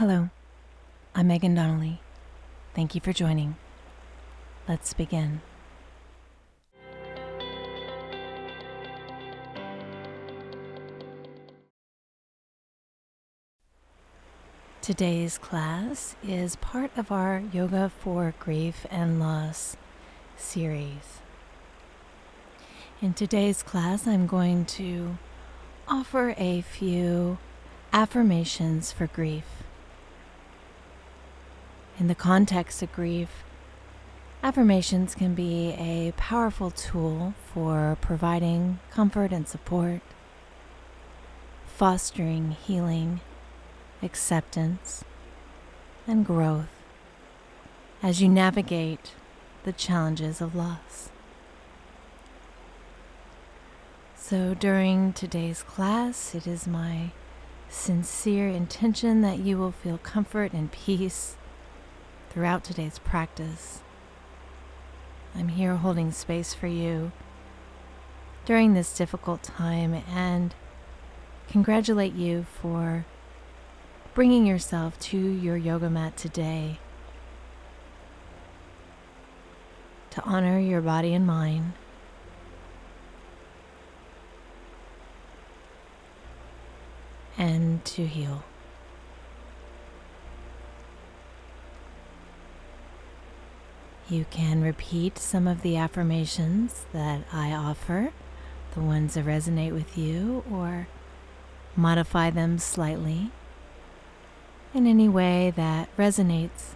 Hello, I'm Meghan Donnelly. Thank you for joining. Let's begin. Today's class is part of our Yoga for Grief and Loss series. In today's class, I'm going to offer a few affirmations for grief. In the context of grief, affirmations can be a powerful tool for providing comfort and support, fostering healing, acceptance, and growth as you navigate the challenges of loss. So during today's class, it is my sincere intention that you will feel comfort and peace throughout today's practice. I'm here holding space for you during this difficult time and congratulate you for bringing yourself to your yoga mat today to honor your body and mind, and to heal. You can repeat some of the affirmations that I offer, the ones that resonate with you, or modify them slightly in any way that resonates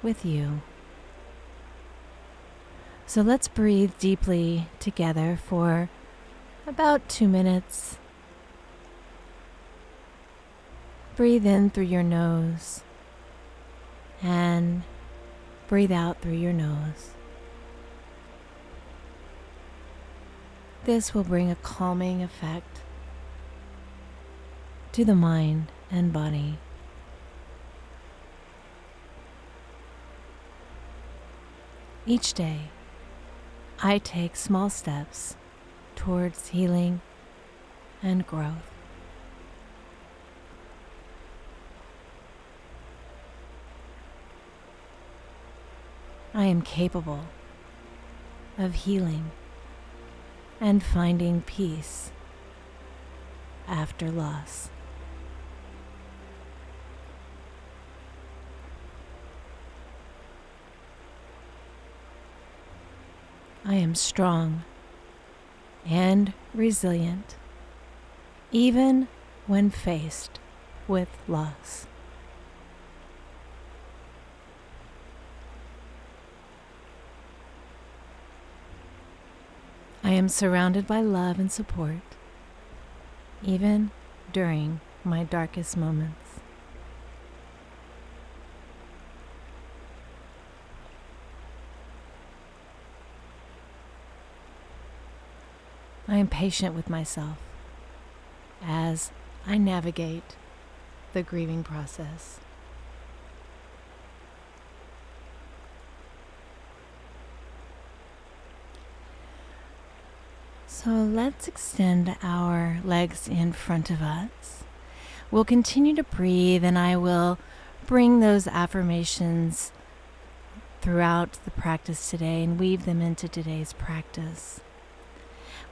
with you. So let's breathe deeply together for about 2 minutes. Breathe in through your nose and breathe out through your nose. This will bring a calming effect to the mind and body. Each day, I take small steps towards healing and growth. I am capable of healing and finding peace after loss. I am strong and resilient, even when faced with loss. I am surrounded by love and support, even during my darkest moments. I am patient with myself as I navigate the grieving process. So let's extend our legs in front of us. We'll continue to breathe, and I will bring those affirmations throughout the practice today and weave them into today's practice.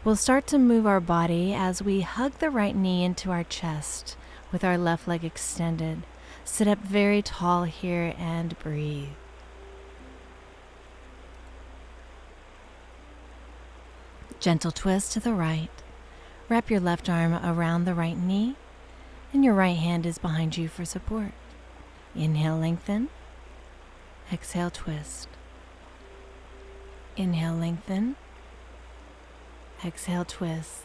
We'll start to move our body as we hug the right knee into our chest with our left leg extended. Sit up very tall here and breathe. Gentle twist to the right. Wrap your left arm around the right knee, and your right hand is behind you for support. Inhale, lengthen. Exhale, twist. Inhale, lengthen. Exhale, twist.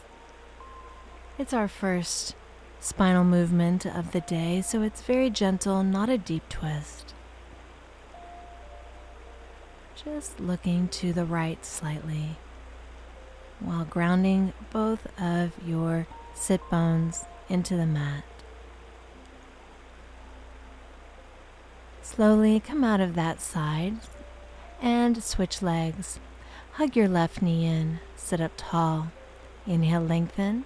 It's our first spinal movement of the day, so it's very gentle, not a deep twist. Just looking to the right slightly, while grounding both of your sit bones into the mat. Slowly come out of that side and switch legs. Hug your left knee in, sit up tall. Inhale, lengthen,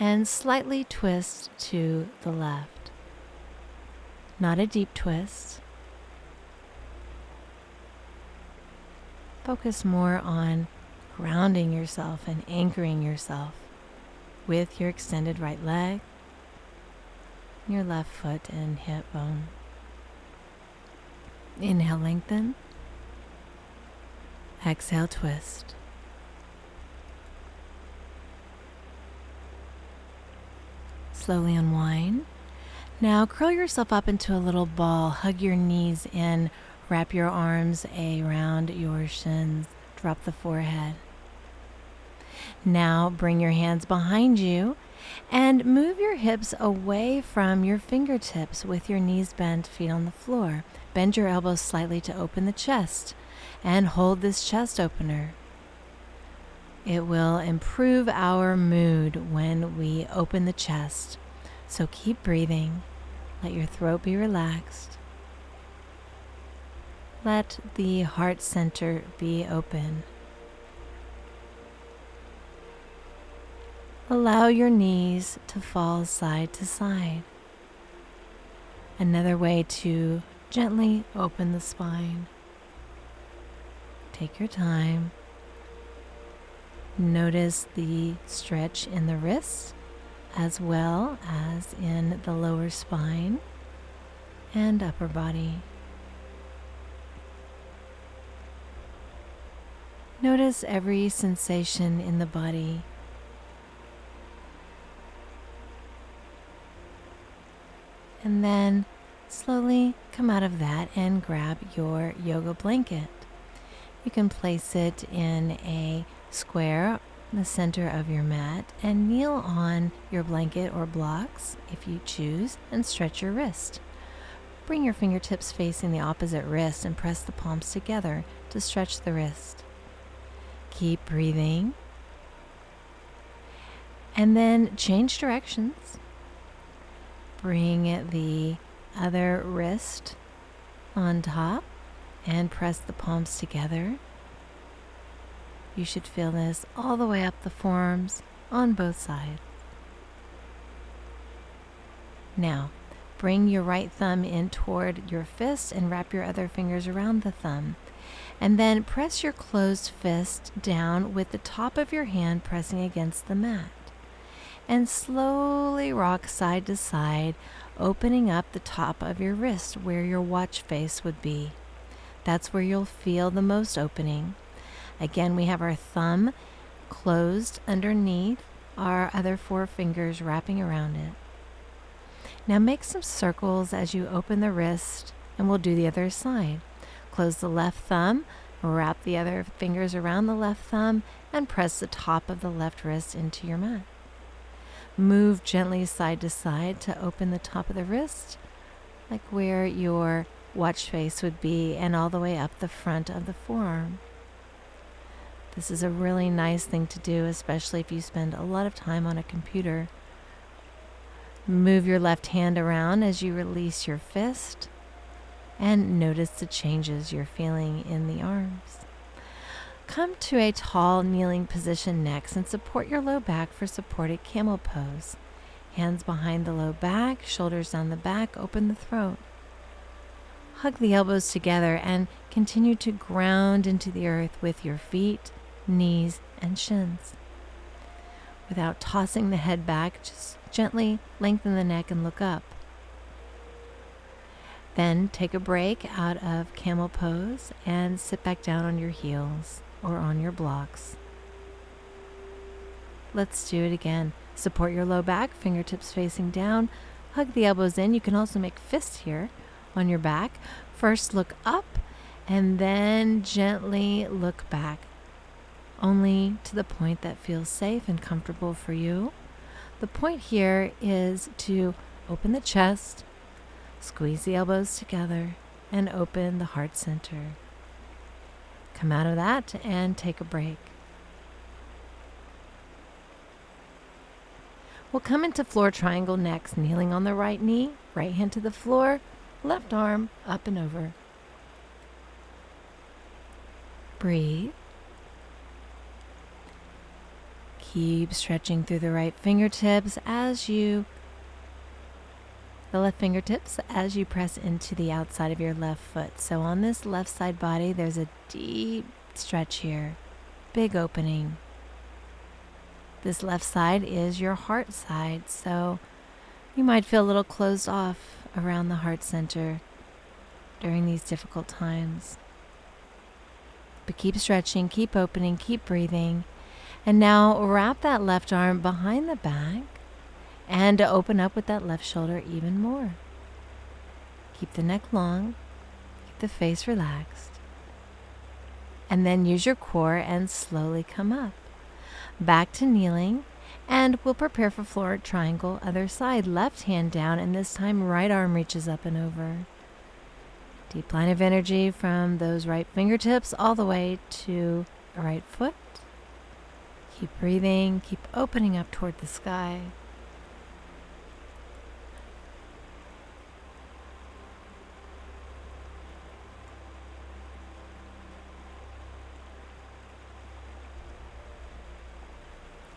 and slightly twist to the left. not a deep twist. Focus more on grounding yourself and anchoring yourself with your extended right leg, your left foot and hip bone. Inhale, lengthen. Exhale, twist. Slowly unwind. Now curl yourself up into a little ball. Hug your knees in. Wrap your arms around your shins. Drop the forehead. Now bring your hands behind you and move your hips away from your fingertips with your knees bent, feet on the floor. Bend your elbows slightly to open the chest and hold this chest opener. It will improve our mood when we open the chest. So keep breathing. Let your throat be relaxed. Let the heart center be open. Allow your knees to fall side to side. Another way to gently open the spine. Take your time. Notice the stretch in the wrists as well as in the lower spine and upper body. Notice every sensation in the body. And then slowly come out of that and grab your yoga blanket. You can place it in a square in the center of your mat and kneel on your blanket or blocks if you choose and stretch your wrist. Bring your fingertips facing the opposite wrist and press the palms together to stretch the wrist. Keep breathing. And then change directions. Bring the other wrist on top and press the palms together. You should feel this all the way up the forearms on both sides. Now, bring your right thumb in toward your fist and wrap your other fingers around the thumb. And then press your closed fist down with the top of your hand pressing against the mat. And slowly rock side to side, opening up the top of your wrist where your watch face would be. That's where you'll feel the most opening. Again, we have our thumb closed underneath our other four fingers wrapping around it. Now make some circles as you open the wrist, and we'll do the other side. Close the left thumb, wrap the other fingers around the left thumb, and press the top of the left wrist into your mat. Move gently side to side to open the top of the wrist, like where your watch face would be, and all the way up the front of the forearm. This is a really nice thing to do, especially if you spend a lot of time on a computer. Move your left hand around as you release your fist, and notice the changes you're feeling in the arms. Come to a tall kneeling position next and support your low back for supported camel pose. Hands behind the low back, shoulders down the back, open the throat. Hug the elbows together and continue to ground into the earth with your feet, knees, and shins. Without tossing the head back, just gently lengthen the neck and look up. Then take a break out of camel pose and sit back down on your heels or on your blocks. Let's do it again. Support your low back, fingertips facing down. Hug the elbows in. You can also make fists here on your back. First look up and then gently look back, only to the point that feels safe and comfortable for you. The point here is to open the chest, squeeze the elbows together, and open the heart center. Come out of that and take a break. We'll come into floor triangle next, kneeling on the right knee, right hand to the floor, left arm up and over. Breathe. Keep stretching through the right fingertips as you the left fingertips as you press into the outside of your left foot. So on this left side body, there's a deep stretch here, big opening. This left side is your heart side, so you might feel a little closed off around the heart center during these difficult times. But keep stretching, keep opening, keep breathing. And now wrap that left arm behind the back and open up with that left shoulder even more. Keep the neck long, keep the face relaxed. And then use your core and slowly come up. Back to kneeling, and we'll prepare for floor triangle, other side. Left hand down, and this time right arm reaches up and over. Deep line of energy from those right fingertips all the way to the right foot. Keep breathing, keep opening up toward the sky.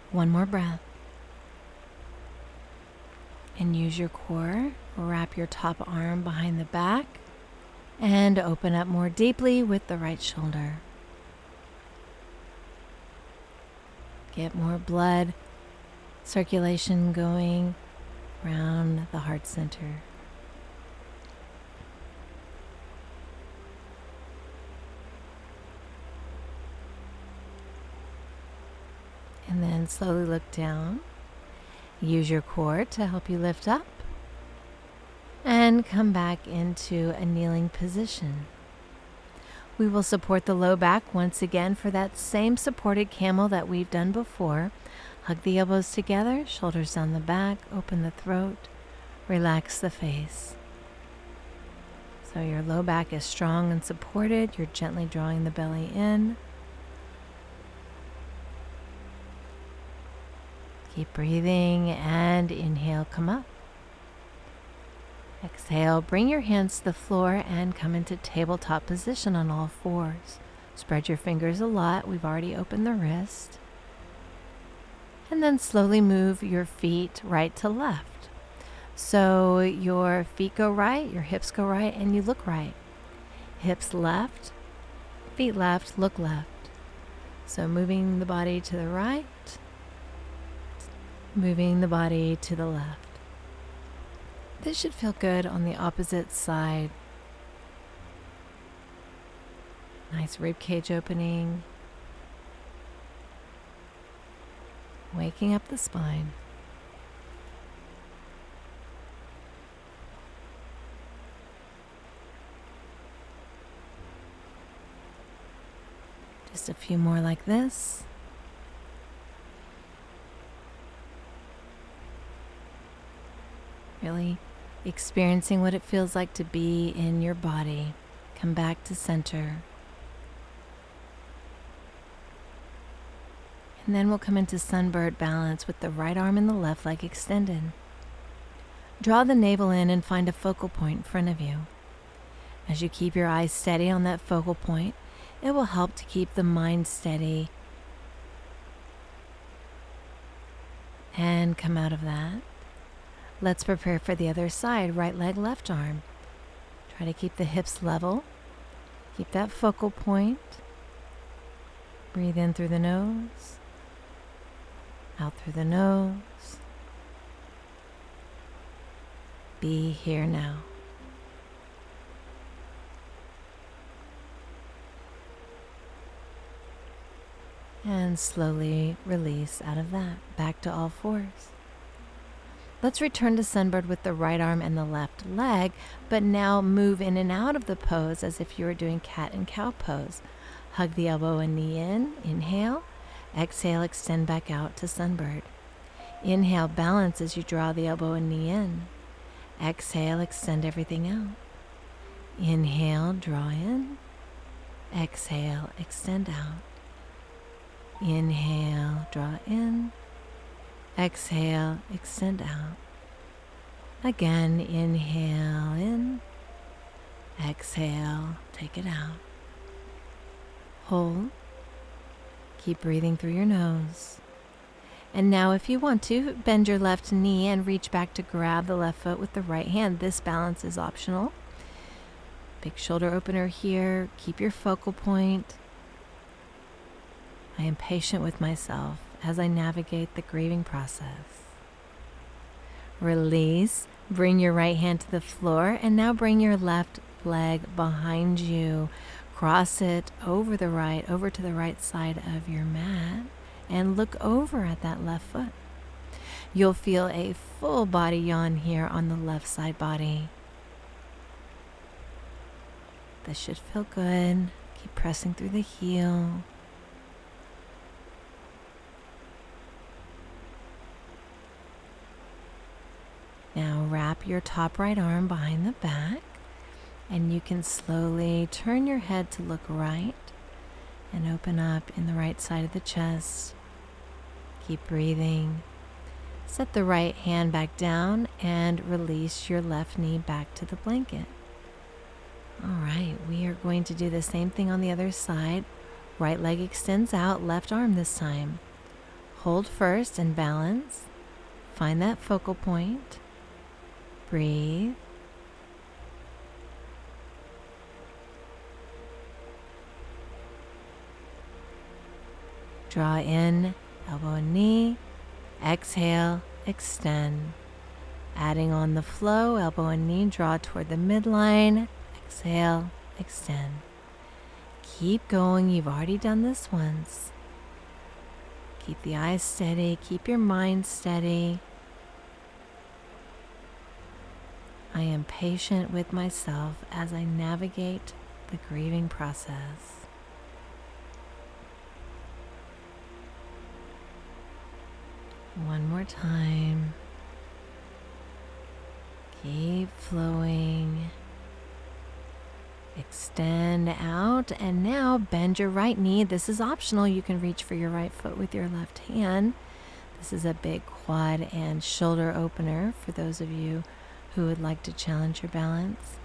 One more breath. And use your core. Wrap your top arm behind the back and open up more deeply with the right shoulder. Get more blood circulation going around the heart center. And then slowly look down. Use your core to help you lift up. And come back into a kneeling position. We will support the low back once again for that same supported camel that we've done before. Hug the elbows together, shoulders down the back, open the throat, relax the face. So your low back is strong and supported. You're gently drawing the belly in. Keep breathing and inhale, come up. Exhale, bring your hands to the floor and come into tabletop position on all fours. Spread your fingers a lot. We've already opened the wrist. And then slowly move your feet right to left. So your feet go right, your hips go right, and you look right. Hips left, feet left, look left. So moving the body to the right, moving the body to the left. This should feel good on the opposite side. Nice rib cage opening. Waking up the spine. Just a few more like this. Really experiencing what it feels like to be in your body. Come back to center. And then we'll come into sunbird balance with the right arm and the left leg extended. Draw the navel in and find a focal point in front of you. As you keep your eyes steady on that focal point, it will help to keep the mind steady. And come out of that. Let's prepare for the other side, right leg, left arm. Try to keep the hips level. Keep that focal point. Breathe in through the nose, out through the nose. Be here now. And slowly release out of that, back to all fours. Let's return to sunbird with the right arm and the left leg, but now move in and out of the pose as if you were doing cat and cow pose. Hug the elbow and knee in, inhale. Exhale, extend back out to sunbird. Inhale, balance as you draw the elbow and knee in. Exhale, extend everything out. Inhale, draw in. Exhale, extend out. Inhale, draw in. Exhale, extend out. Again, inhale in. Exhale, take it out. Hold. Keep breathing through your nose. And now if you want to, bend your left knee and reach back to grab the left foot with the right hand. This balance is optional. Big shoulder opener here. Keep your focal point. I am patient with myself as I navigate the grieving process. Release. Bring your right hand to the floor, and now bring your left leg behind you. Cross it over to the right side of your mat, and look over at that left foot. You'll feel a full body yawn here on the left side body. This should feel good. Keep pressing through the heel. Now wrap your top right arm behind the back, and you can slowly turn your head to look right and open up in the right side of the chest. Keep breathing. Set the right hand back down and release your left knee back to the blanket. All right, we are going to do the same thing on the other side. Right leg extends out, left arm this time. Hold first and balance. Find that focal point. Breathe. Draw in, elbow and knee. Exhale, extend. Adding on the flow, elbow and knee, draw toward the midline. Exhale, extend. Keep going. You've already done this once. Keep the eyes steady. Keep your mind steady. I am patient with myself as I navigate the grieving process. One more time. Keep flowing. Extend out, and now bend your right knee. This is optional. You can reach for your right foot with your left hand. This is a big quad and shoulder opener for those of you who would like to challenge your balance.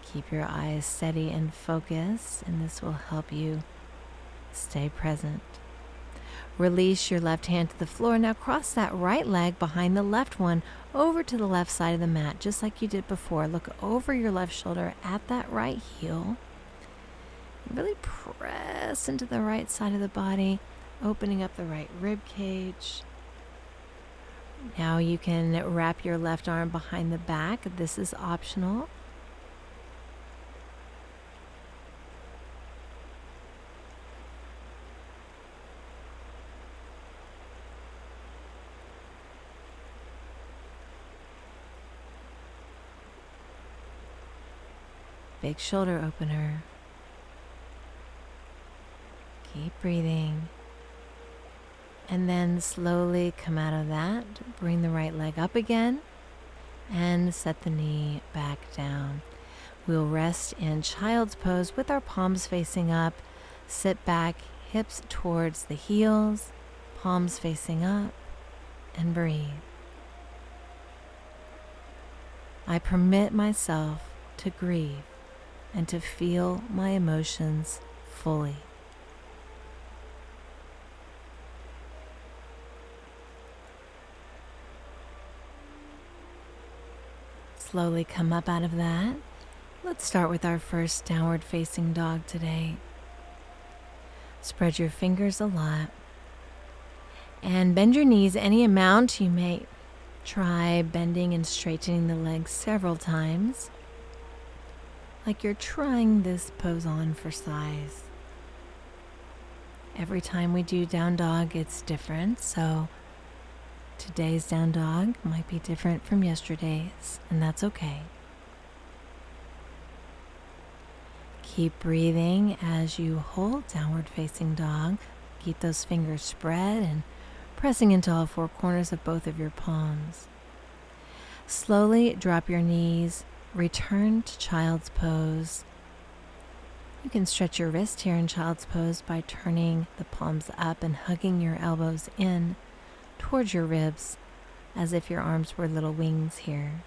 Keep your eyes steady and focused, and this will help you stay present. Release your left hand to the floor. Now cross that right leg behind the left one over to the left side of the mat, just like you did before. Look over your left shoulder at that right heel. Really press into the right side of the body, opening up the right rib cage. Now you can wrap your left arm behind the back. This is optional. Big shoulder opener. Keep breathing. And then slowly come out of that. Bring the right leg up again and set the knee back down. We'll rest in child's pose with our palms facing up. Sit back, hips towards the heels, palms facing up, and breathe. I permit myself to grieve and to feel my emotions fully. Slowly come up out of that. Let's start with our first downward facing dog today. Spread your fingers a lot and bend your knees any amount. You may try bending and straightening the legs several times, like you're trying this pose on for size. Every time we do down dog, it's different, so today's down dog might be different from yesterday's, and that's okay. Keep breathing as you hold downward facing dog. Keep those fingers spread and pressing into all four corners of both of your palms. Slowly drop your knees, return to child's pose. You can stretch your wrist here in child's pose by turning the palms up and hugging your elbows in towards your ribs as if your arms were little wings here.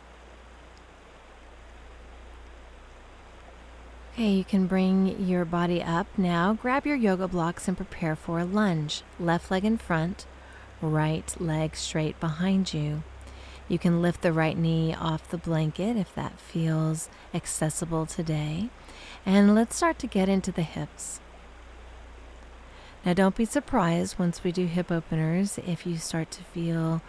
Okay, you can bring your body up now. Grab your yoga blocks and prepare for a lunge. Left leg in front, right leg straight behind you. You can lift the right knee off the blanket if that feels accessible today. And let's start to get into the hips. Now don't be surprised once we do hip openers if you start to feel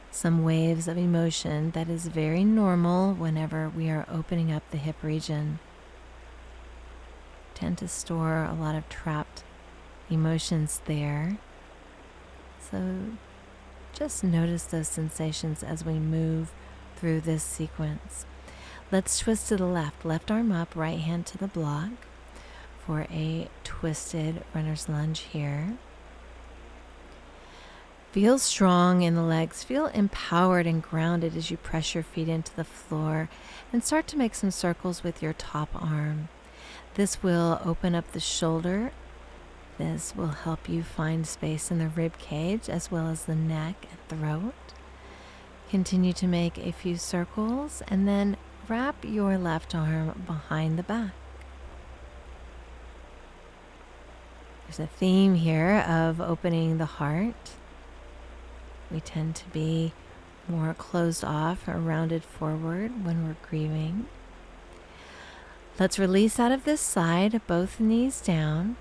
some waves of emotion. That is very normal whenever we are opening up the hip region. Tend to store a lot of trapped emotions there. So just notice those sensations as we move through this sequence. Let's twist to the left. Left arm up, right hand to the block for a twisted runner's lunge here. Feel strong in the legs. Feel empowered and grounded as you press your feet into the floor and start to make some circles with your top arm. This will open up the shoulder. This will help you find space in the rib cage as well as the neck and throat. Continue to make a few circles and then wrap your left arm behind the back. There's a theme here of opening the heart. We tend to be more closed off or rounded forward when we're grieving. Let's release out of this side, both knees down,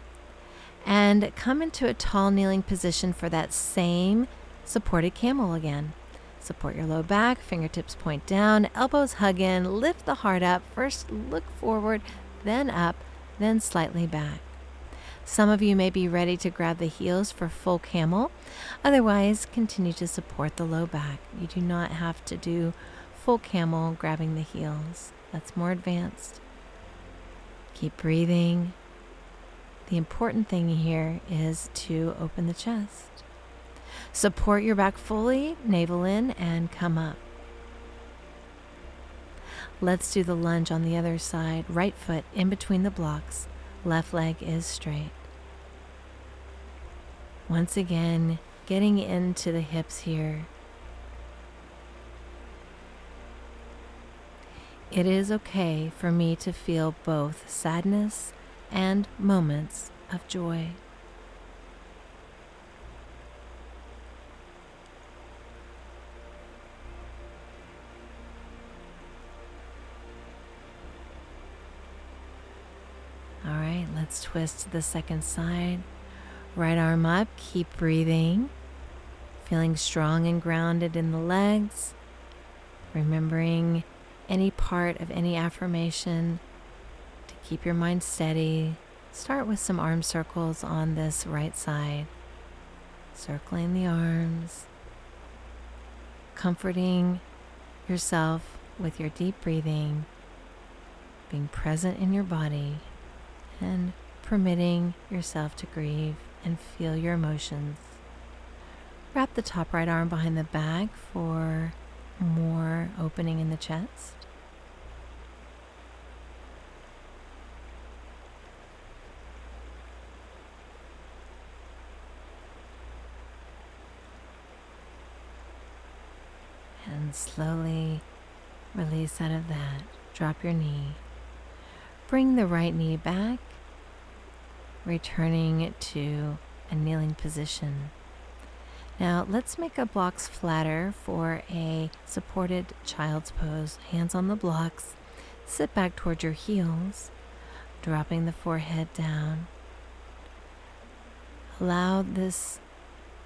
and come into a tall kneeling position for that same supported camel again. Support your low back, fingertips point down, elbows hug in, lift the heart up. First look forward, then up, then slightly back. Some of you may be ready to grab the heels for full camel. Otherwise, continue to support the low back. You do not have to do full camel grabbing the heels. That's more advanced. Keep breathing. The important thing here is to open the chest. Support your back fully, navel in, and come up. Let's do the lunge on the other side. Right foot in between the blocks. Left leg is straight. Once again, getting into the hips here. It is okay for me to feel both sadness and moments of joy. All right, let's twist to the second side. Right arm up, keep breathing. Feeling strong and grounded in the legs. Remembering any part of any affirmation to keep your mind steady. Start with some arm circles on this right side. Circling the arms. Comforting yourself with your deep breathing. Being present in your body. And permitting yourself to grieve and feel your emotions. Wrap the top right arm behind the back for more opening in the chest. And slowly release out of that. Drop your knee. Bring the right knee back, returning to a kneeling position. Now let's make our blocks flatter for a supported child's pose. Hands on the blocks, sit back toward your heels, dropping the forehead down. Allow this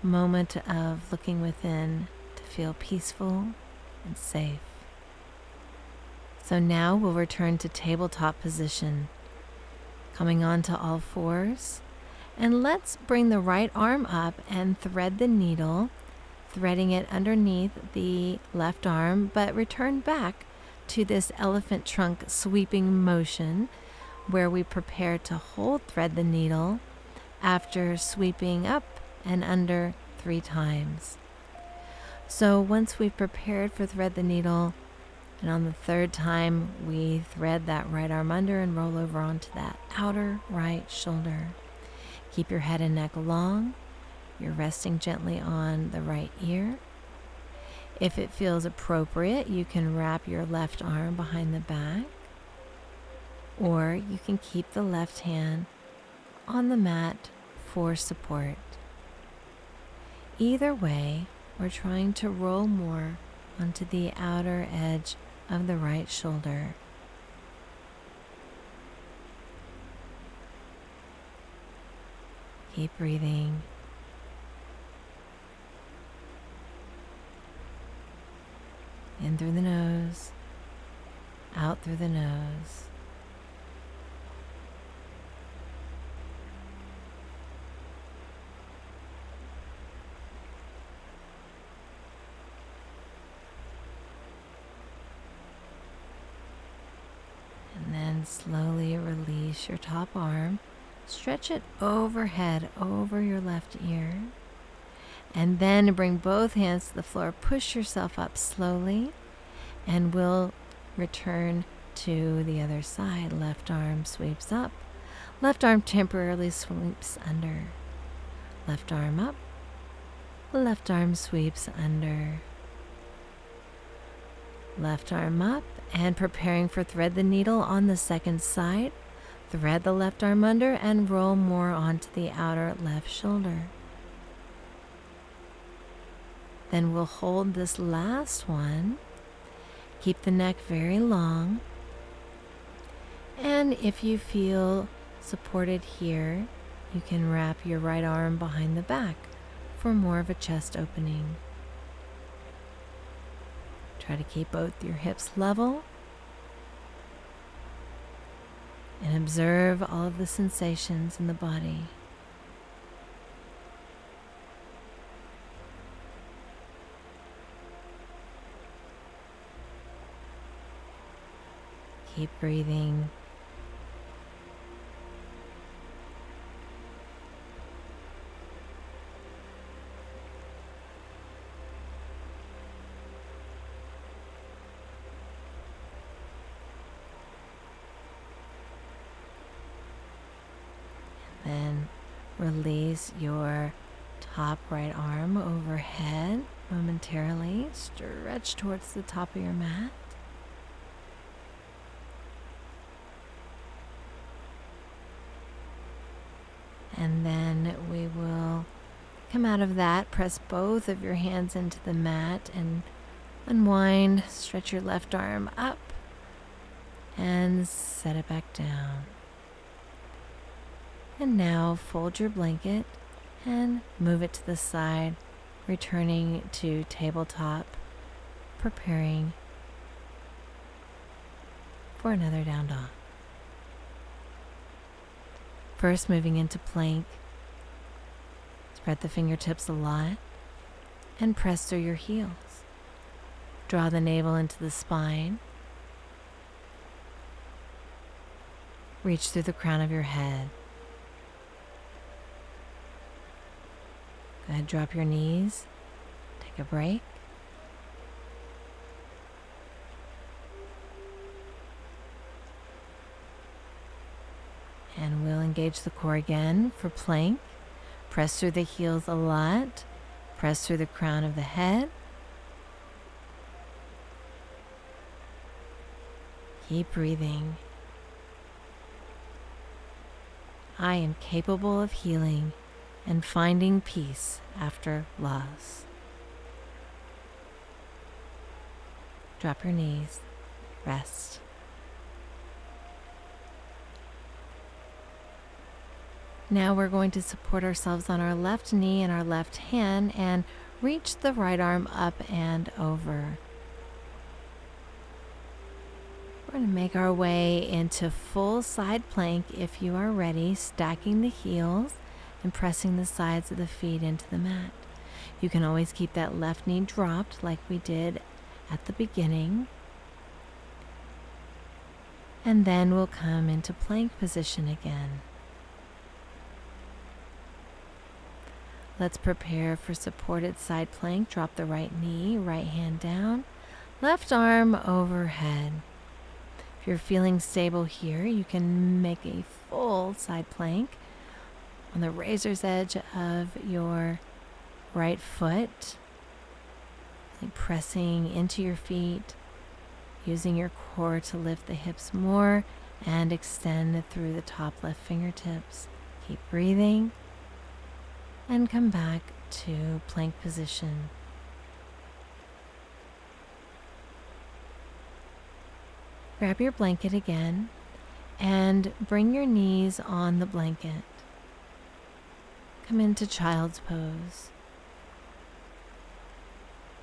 moment of looking within to feel peaceful and safe. So now we'll return to tabletop position, coming onto all fours. And let's bring the right arm up and thread the needle, threading it underneath the left arm, but return back to this elephant trunk sweeping motion where we prepare to hold thread the needle after sweeping up and under 3 times. So once we've prepared for thread the needle, and on the 3rd time, we thread that right arm under and roll over onto that outer right shoulder. Keep your head and neck long. You're resting gently on the right ear. If it feels appropriate, you can wrap your left arm behind the back. or you can keep the left hand on the mat for support. Either way, we're trying to roll more onto the outer edge of the right shoulder. Keep breathing. In through the nose, out through the nose. And then slowly release your top arm. Stretch it overhead, over your left ear. And then bring both hands to the floor. Push yourself up slowly. And we'll return to the other side. Left arm sweeps up. Left arm temporarily sweeps under. Left arm up. Left arm sweeps under. Left arm up. And preparing for thread the needle on the second side. Thread the left arm under and roll more onto the outer left shoulder. Then we'll hold this last one. Keep the neck very long. And if you feel supported here, you can wrap your right arm behind the back for more of a chest opening. Try to keep both your hips level. And observe all of the sensations in the body. Keep breathing. Then release your top right arm overhead momentarily. Stretch towards the top of your mat. And then we will come out of that, press both of your hands into the mat and unwind. Stretch your left arm up and set it back down. And now fold your blanket and move it to the side, returning to tabletop, preparing for another down dog. First, moving into plank. Spread the fingertips a lot and press through your heels. Draw the navel into the spine. Reach through the crown of your head. Go ahead, drop your knees. Take a break. And we'll engage the core again for plank. Press through the heels a lot. Press through the crown of the head. Keep breathing. I am capable of healing and finding peace after loss. Drop your knees. Rest. Now we're going to support ourselves on our left knee and our left hand and reach the right arm up and over. We're going to make our way into full side plank if you are ready, stacking the heels and pressing the sides of the feet into the mat. You can always keep that left knee dropped like we did at the beginning. And then we'll come into plank position again. Let's prepare for supported side plank. Drop the right knee, right hand down, left arm overhead. If you're feeling stable here, you can make a full side plank on the razor's edge of your right foot, like pressing into your feet, using your core to lift the hips more and extend through the top left fingertips. Keep breathing and come back to plank position. Grab your blanket again and bring your knees on the blanket. Come into child's pose.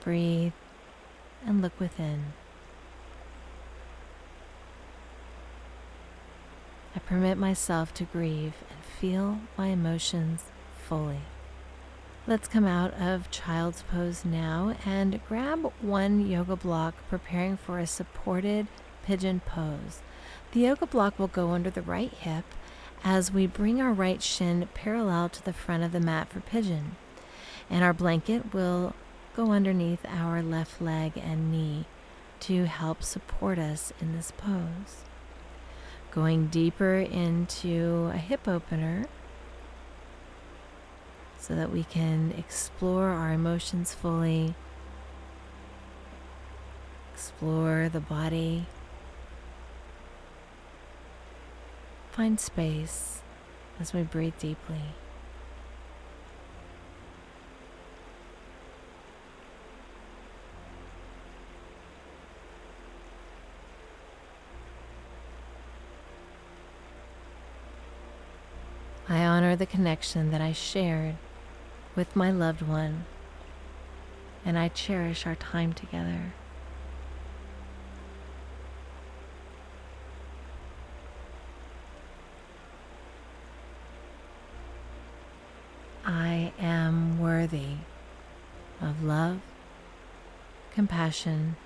Breathe and look within. I permit myself to grieve and feel my emotions fully. Let's come out of child's pose now and grab one yoga block, preparing for a supported pigeon pose. The yoga block will go under the right hip as we bring our right shin parallel to the front of the mat for pigeon. And our blanket will go underneath our left leg and knee to help support us in this pose. Going deeper into a hip opener so that we can explore our emotions fully, explore the body, find space as we breathe deeply. I honor the connection that I shared with my loved one, and I cherish our time together. I am worthy of love, compassion,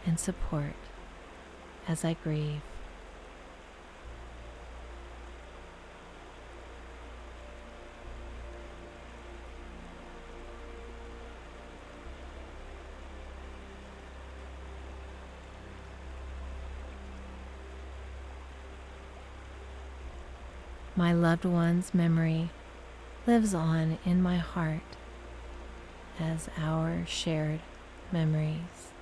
and support as I grieve. My loved one's memory lives on in my heart as our shared memories.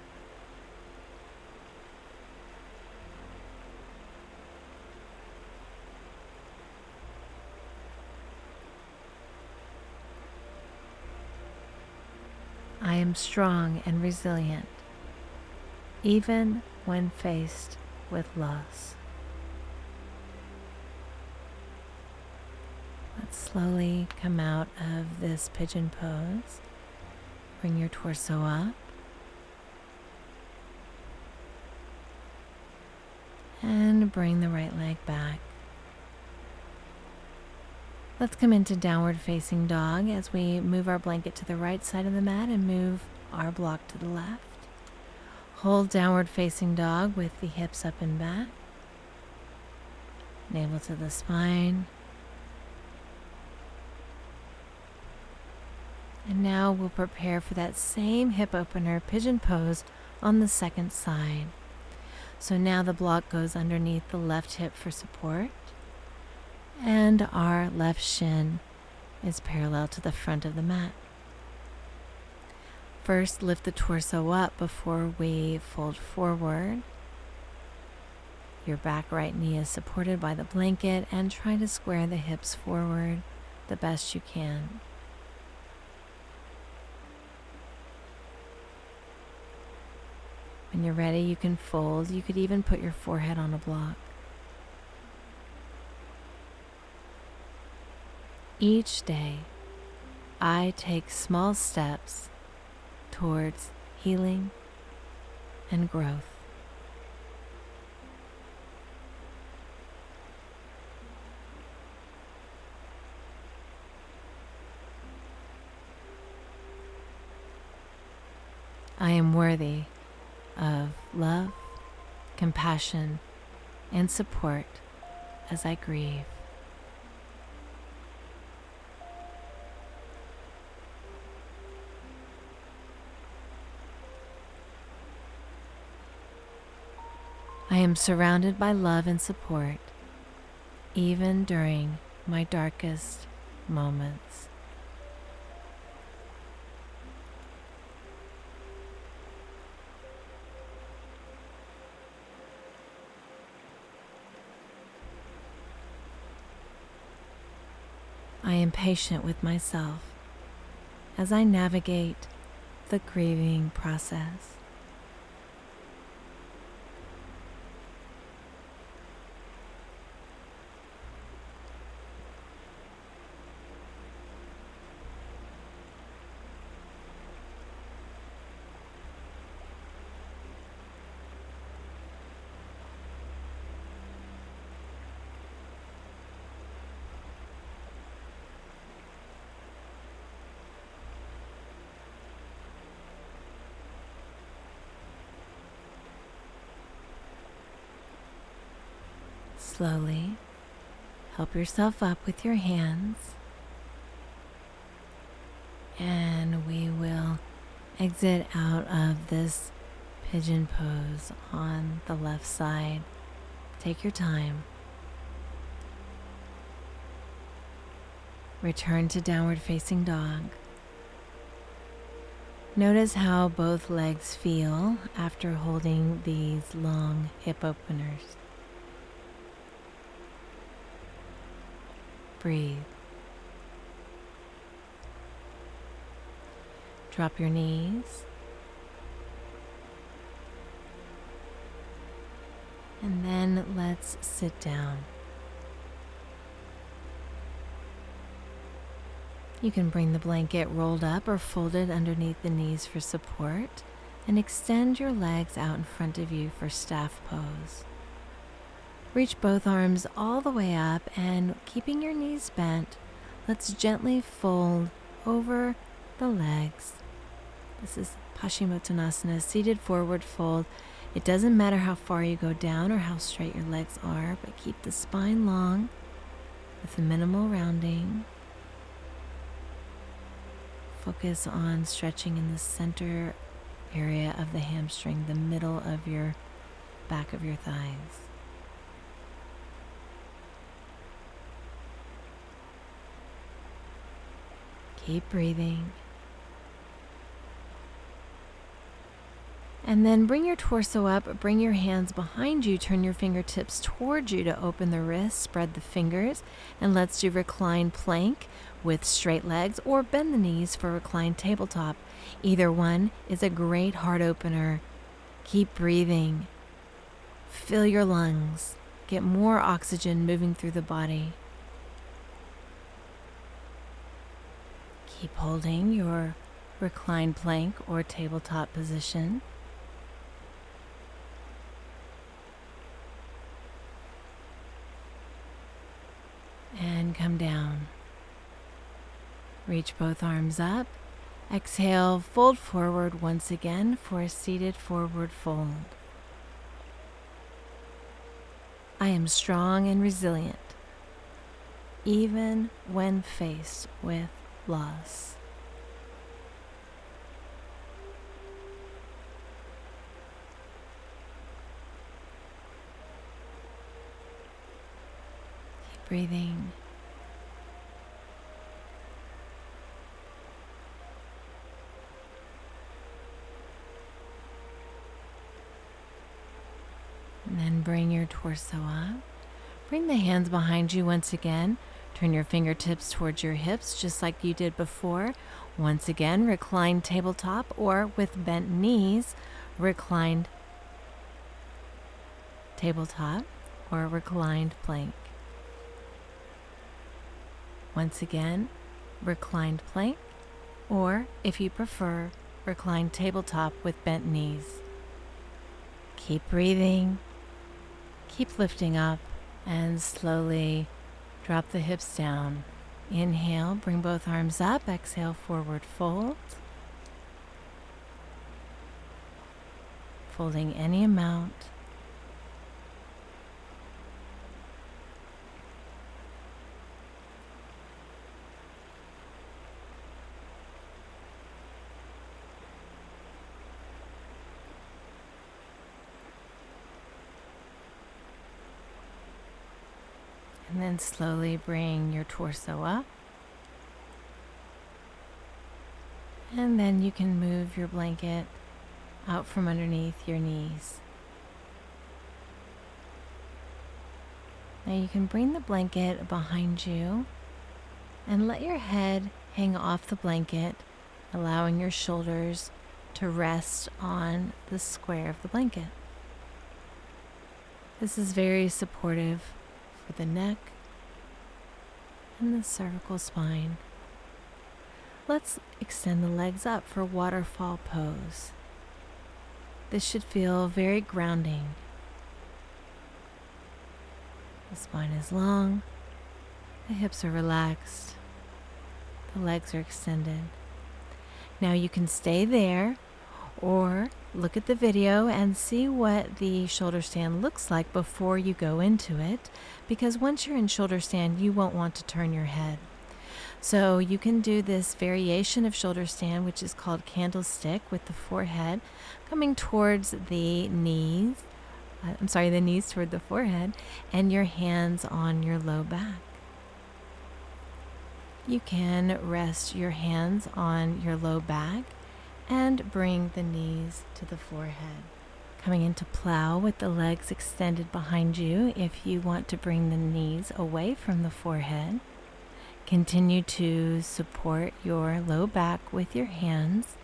I am strong and resilient, even when faced with loss. Let's slowly come out of this pigeon pose. Bring your torso up. And bring the right leg back. Let's come into downward facing dog as we move our blanket to the right side of the mat and move our block to the left. Hold downward facing dog with the hips up and back. Navel to the spine. And now we'll prepare for that same hip opener pigeon pose on the second side. So now the block goes underneath the left hip for support, and our left shin is parallel to the front of the mat. First, lift the torso up before we fold forward. Your back right knee is supported by the blanket, and try to square the hips forward the best you can. When you're ready, you can fold. You could even put your forehead on a block. Each day, I take small steps towards healing and growth. I am worthy of love, compassion, and support as I grieve. I am surrounded by love and support, even during my darkest moments. I am patient with myself as I navigate the grieving process. Slowly help yourself up with your hands, and we will exit out of this pigeon pose on the left side. Take your time. Return to downward facing dog. Notice how both legs feel after holding these long hip openers. Breathe. Drop your knees. And then let's sit down. You can bring the blanket rolled up or folded underneath the knees for support, and extend your legs out in front of you for staff pose. Reach both arms all the way up, and keeping your knees bent, let's gently fold over the legs. This is Paschimottanasana, seated forward fold. It doesn't matter how far you go down or how straight your legs are, but keep the spine long with a minimal rounding. Focus on stretching in the center area of the hamstring, the middle of your back of your thighs. Keep breathing. And then bring your torso up, bring your hands behind you, turn your fingertips towards you to open the wrists, spread the fingers, and let's do reclined plank with straight legs, or bend the knees for reclined tabletop. Either one is a great heart opener. Keep breathing. Fill your lungs. Get more oxygen moving through the body. Keep holding your reclined plank or tabletop position. And come down. Reach both arms up. Exhale, fold forward once again for a seated forward fold. I am strong and resilient, even when faced with loss. Keep breathing. And then bring your torso up. Bring the hands behind you once again. Turn your fingertips towards your hips just like you did before. Once again, reclined tabletop, or with bent knees, reclined tabletop or reclined plank. Once again, reclined plank, or if you prefer, reclined tabletop with bent knees. Keep breathing. Keep lifting up, and slowly drop the hips down. Inhale, bring both arms up. Exhale, forward fold. Folding any amount. And then slowly bring your torso up. And then you can move your blanket out from underneath your knees. Now you can bring the blanket behind you And let your head hang off the blanket, allowing your shoulders to rest on the square of the blanket. This is very supportive for the neck and the cervical spine. Let's extend the legs up for waterfall pose. This should feel very grounding. The spine is long, the hips are relaxed, the legs are extended. Now you can stay there or look at the video and see what the shoulder stand looks like before you go into it, because once you're in shoulder stand, you won't want to turn your head. So you can do this variation of shoulder stand, which is called candlestick, with the forehead coming towards the knees. The knees toward the forehead and your hands on your low back. You can rest your hands on your low back and bring the knees to the forehead. Coming into plow with the legs extended behind you. If you want to bring the knees away from the forehead, continue to support your low back with your hands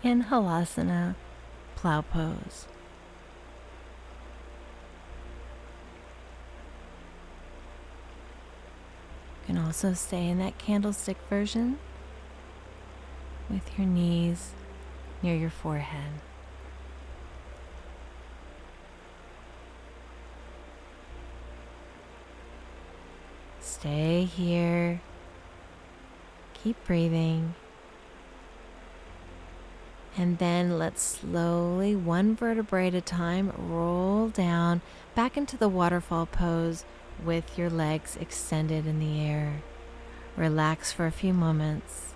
in Halasana plow pose. You can also stay in that candlestick version with your knees near your forehead. Stay here. Keep breathing. And then let's slowly, one vertebrae at a time, roll down back into the waterfall pose with your legs extended in the air. Relax for a few moments.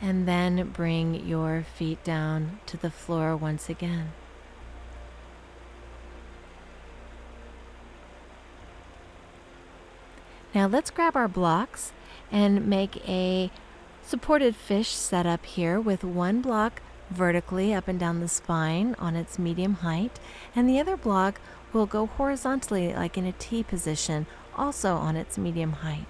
And then bring your feet down to the floor once again. Now let's grab our blocks and make a supported fish setup here with one block vertically up and down the spine on its medium height, and the other block will go horizontally like in a T position, also on its medium height.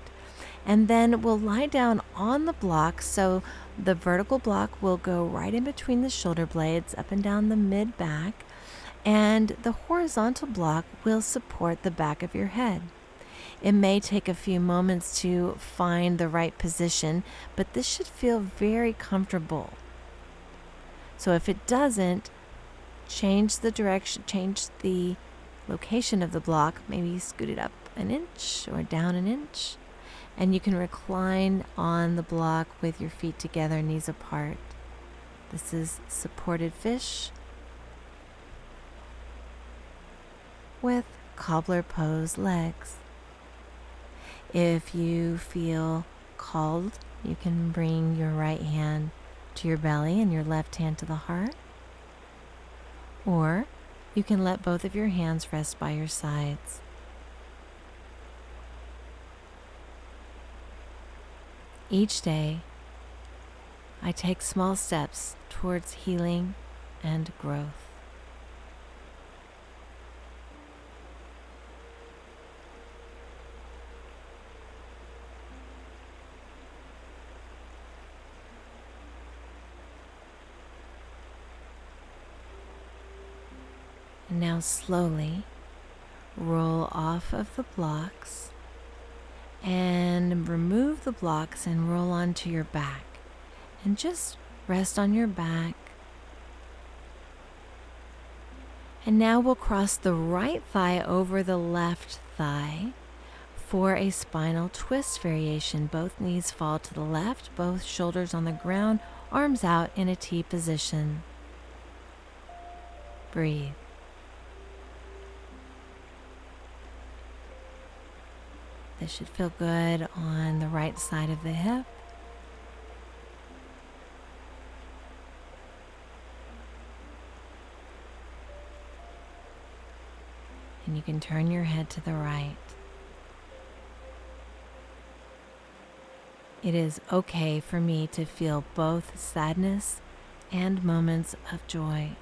And then we'll lie down on the block, so the vertical block will go right in between the shoulder blades up and down the mid back, and the horizontal block will support the back of your head. It may take a few moments to find the right position, but this should feel very comfortable. So if it doesn't, change the direction, change the location of the block, maybe scoot it up an inch or down an inch, and you can recline on the block with your feet together, knees apart. This is supported fish with cobbler pose legs. If you feel called, you can bring your right hand to your belly and your left hand to the heart. Or you can let both of your hands rest by your sides. Each day, I take small steps towards healing and growth. And now slowly roll off of the blocks and remove the blocks and roll onto your back. And just rest on your back. And now we'll cross the right thigh over the left thigh for a spinal twist variation. Both knees fall to the left, both shoulders on the ground, arms out in a T position. Breathe. This should feel good on the right side of the hip. And you can turn your head to the right. It is okay for me to feel both sadness and moments of joy.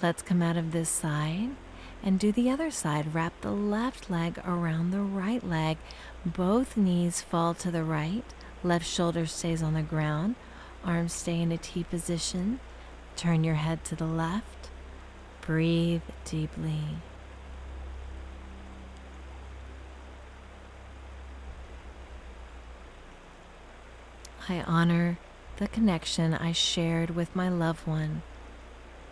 Let's come out of this side and do the other side. Wrap the left leg around the right leg. Both knees fall to the right. Left shoulder stays on the ground. Arms stay in a T position. Turn your head to the left. Breathe deeply. I honor the connection I shared with my loved one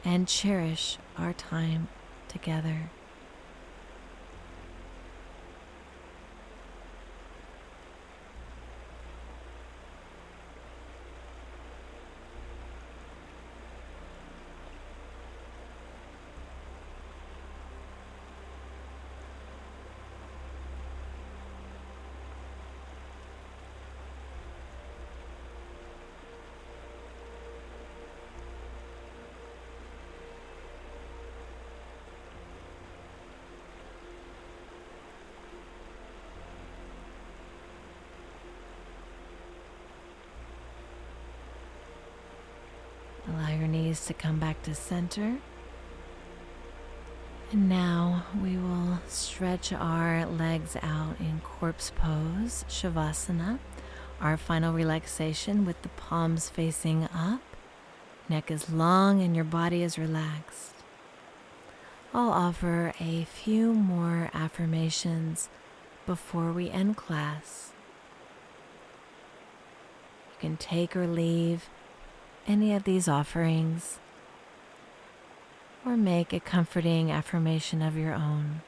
and cherish our time together. Allow your knees to come back to center. And now we will stretch our legs out in corpse pose, Shavasana, our final relaxation with the palms facing up. Neck is long and your body is relaxed. I'll offer a few more affirmations before we end class. You can take or leave any of these offerings, or make a comforting affirmation of your own.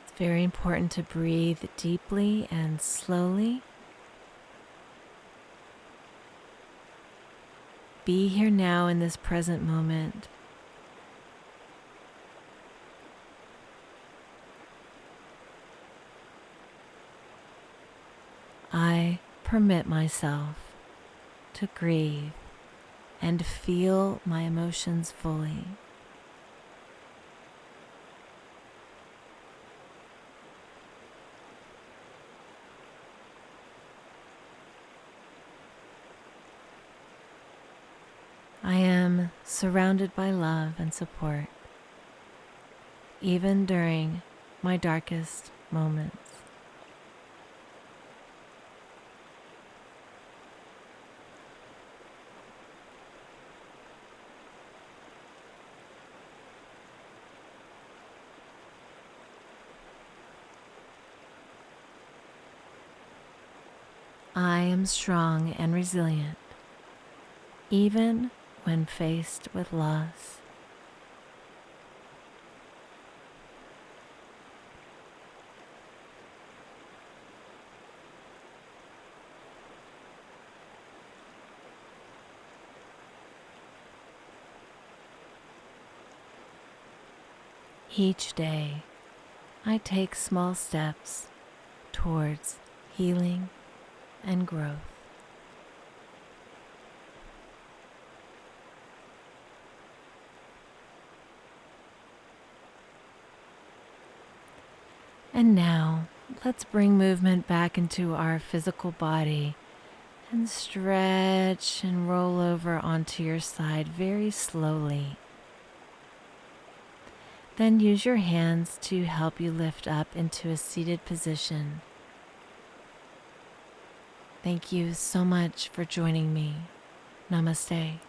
It's very important to breathe deeply and slowly. Be here now in this present moment. I permit myself to grieve and feel my emotions fully. I am surrounded by love and support, even during my darkest moments. I am strong and resilient, even when faced with loss. Each day, I take small steps towards healing and growth. And now, let's bring movement back into our physical body and stretch and roll over onto your side very slowly. Then use your hands to help you lift up into a seated position. Thank you so much for joining me. Namaste.